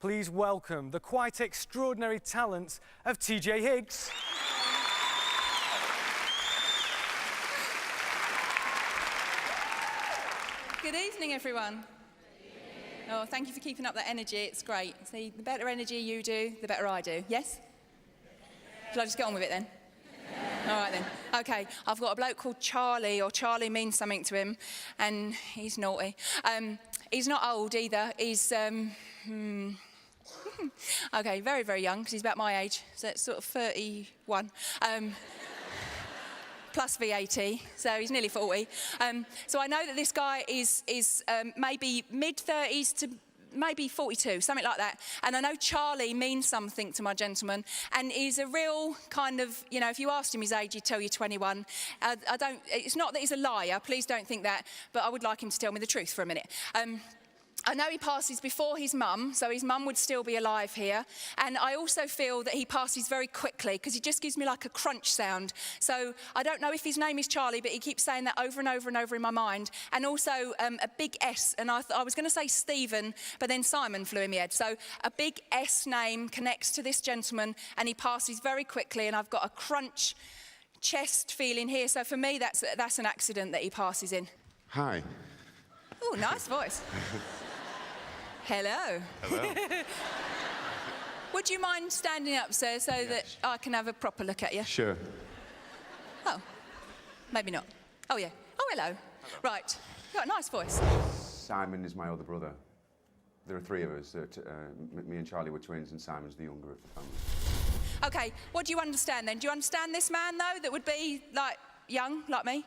please welcome the quite extraordinary talents of TJ Higgs. Good evening, everyone. Oh, thank you for keeping up that energy. It's great. See, the better energy you do, the better I do. Yes? Shall I just get on with it then? All right then. Okay, I've got a bloke called Charlie, or Charlie means something to him, and he's naughty. He's not old either. He's, okay, very, very young, because he's about my age, so it's sort of 31. Plus VAT, so he's nearly 40. So I know that this guy is maybe mid-30s to maybe 42, something like that. And I know Charlie means something to my gentleman, and he's a real kind of, you know, if you asked him his age, he'd tell you 21. It's not that he's a liar, please don't think that, but I would like him to tell me the truth for a minute. I know he passes before his mum, so his mum would still be alive here. And I also feel that he passes very quickly, because he just gives me like a crunch sound. So I don't know if his name is Charlie, but he keeps saying that over and over and over in my mind. And also a big S, and I was going to say Stephen, but then Simon flew in my head. So a big S name connects to this gentleman, and he passes very quickly, and I've got a crunch chest feeling here. So for me, that's an accident that he passes in. Hi. Oh, nice voice. Hello. Hello. Would you mind standing up, sir, so that I can have a proper look at you? Sure. Oh, maybe not. Oh, yeah. Oh, hello. Right. You've got a nice voice. Simon is my older brother. There are three of us. Me and Charlie were twins, and Simon's the younger of the family. OK, what do you understand, then? Do you understand this man, though, that would be, like, young, like me?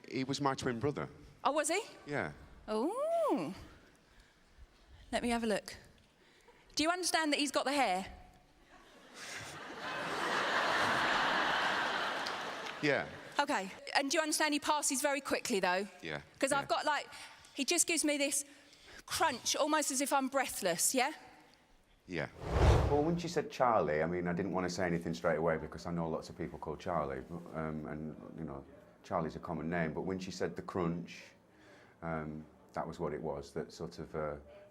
He was my twin brother. Oh, was he? Yeah. Oh. Let me have a look. Do you understand that he's got the hair? Yeah. OK. And do you understand he passes very quickly, though? Yeah. Because I've got, like, he just gives me this crunch, almost as if I'm breathless, yeah? Yeah. Well, when she said Charlie, I mean, I didn't want to say anything straight away because I know lots of people called Charlie, and, you know, Charlie's a common name. But when she said the crunch, that was what it was that sort of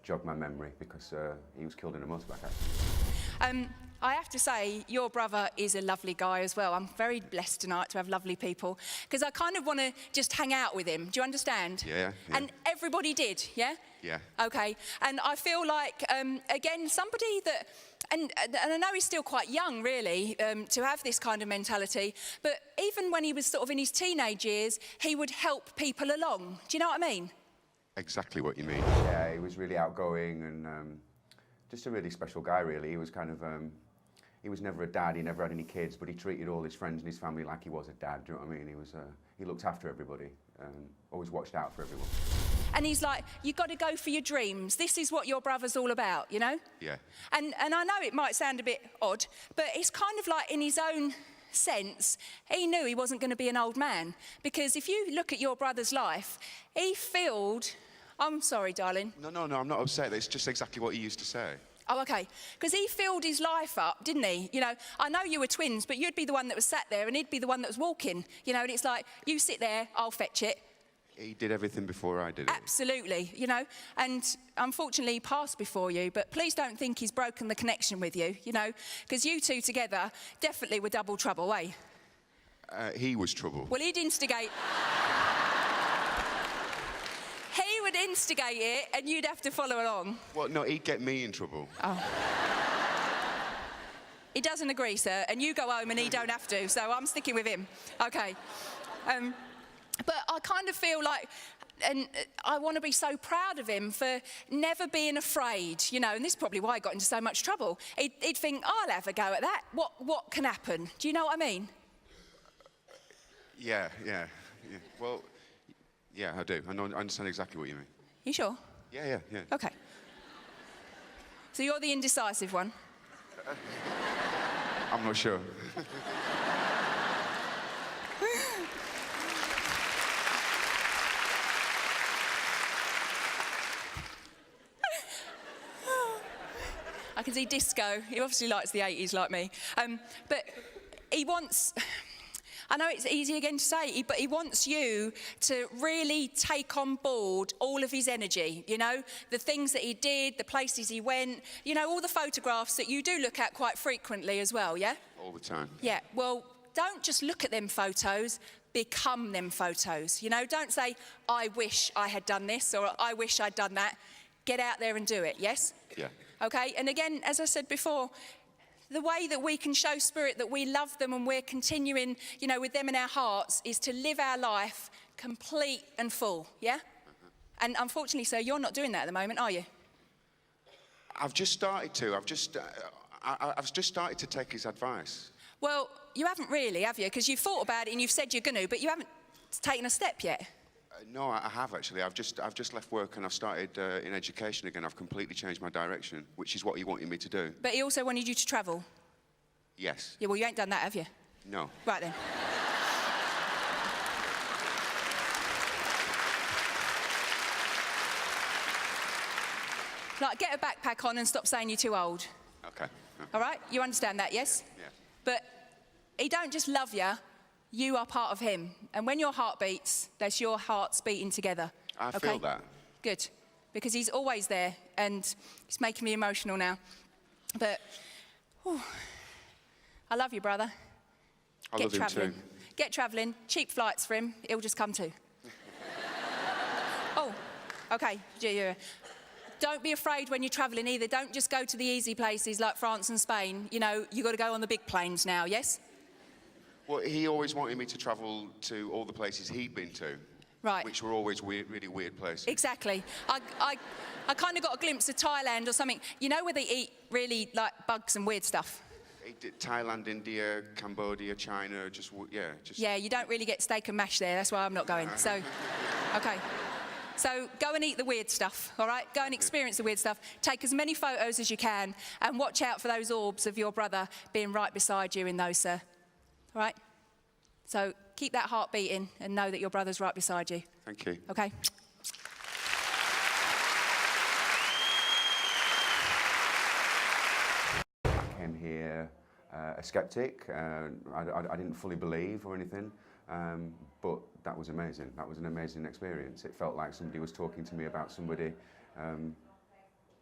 jogged my memory, because he was killed in a motorbike accident. I have to say, your brother is a lovely guy as well. I'm very blessed tonight to have lovely people, because I kind of want to just hang out with him. Do you understand? Yeah. And everybody did, yeah? Yeah. OK. And I feel like, again, somebody that... And I know he's still quite young, really, to have this kind of mentality. But even when he was sort of in his teenage years, he would help people along. Do you know what I mean? Exactly what you mean. Yeah, he was really outgoing and just a really special guy, really. He was kind of... he was never a dad, he never had any kids, but he treated all his friends and his family like he was a dad, do you know what I mean? He looked after everybody, always watched out for everyone. And he's like, you've got to go for your dreams. This is what your brother's all about, you know? Yeah. And I know it might sound a bit odd, but it's kind of like in his own sense, he knew he wasn't going to be an old man. Because if you look at your brother's life, he filled... I'm sorry, darling. No, I'm not upset. It's just exactly what he used to say. Oh, OK. Because he filled his life up, didn't he? You know, I know you were twins, but you'd be the one that was sat there and he'd be the one that was walking. You know, and it's like, you sit there, I'll fetch it. He did everything before I did it. Absolutely, you know. And unfortunately, he passed before you. But please don't think he's broken the connection with you, you know. Because you two together definitely were double trouble, eh? He was trouble. Well, he'd instigate... He would instigate it, and you'd have to follow along. Well, no, he'd get me in trouble. Oh. He doesn't agree, sir, and you go home and he don't have to, so I'm sticking with him. OK. But I kind of feel like, and I want to be so proud of him for never being afraid, you know, and this is probably why he got into so much trouble. He'd think, I'll have a go at that. What can happen? Do you know what I mean? Yeah. Well... Yeah, I do. I understand exactly what you mean. You sure? Yeah. OK. So you're the indecisive one? I'm not sure. I can see disco. He obviously likes the 80s like me. But he wants... I know it's easy again to say, but he wants you to really take on board all of his energy, you know, the things that he did, the places he went, you know, all the photographs that you do look at quite frequently as well, yeah? All the time. Yeah, well, don't just look at them photos, become them photos. You know, don't say, I wish I had done this or I wish I'd done that. Get out there and do it, yes? Yeah. Okay, and again, as I said before, the way that we can show Spirit that we love them and we're continuing, you know, with them in our hearts is to live our life complete and full, yeah? And unfortunately, sir, you're not doing that at the moment, are you? I've just started to. I've just started to take his advice. Well, you haven't really, have you? Because you've thought about it and you've said you're going to, but you haven't taken a step yet. No, I have actually. I've just left work and I've started in education again. I've completely changed my direction, which is what he wanted me to do. But he also wanted you to travel. Yes. Yeah, well, you ain't done that, have you? No. Right then. Like, get a backpack on and stop saying you're too old. Okay. All right? You understand that, yes? Yeah. But he don't just love you, you are part of him. And when your heart beats, that's your hearts beating together. I feel that. Good. Because he's always there, and it's making me emotional now. But, whew, I love you, brother. I love him too. Get travelling. Cheap flights for him. He'll just come too. Oh, okay. Yeah. Don't be afraid when you're travelling either. Don't just go to the easy places like France and Spain. You know, you've got to go on the big planes now, yes? Well, he always wanted me to travel to all the places he'd been to. Right. Which were always weird, really weird places. Exactly. I kind of got a glimpse of Thailand or something. You know where they eat really, like, bugs and weird stuff? He did Thailand, India, Cambodia, China, just. Yeah, you don't really get steak and mash there. That's why I'm not going. So, okay. So go and eat the weird stuff, all right? Go and experience the weird stuff. Take as many photos as you can and watch out for those orbs of your brother being right beside you in those, sir. All right? So keep that heart beating and know that your brother's right beside you. Thank you. Okay? I came here a skeptic. I didn't fully believe or anything, but that was amazing. That was an amazing experience. It felt like somebody was talking to me about somebody.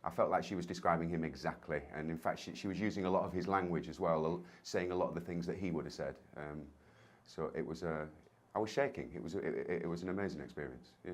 I felt like she was describing him exactly, and in fact she was using a lot of his language as well, saying a lot of the things that he would have said. So it was, I was shaking. It was an amazing experience, yeah.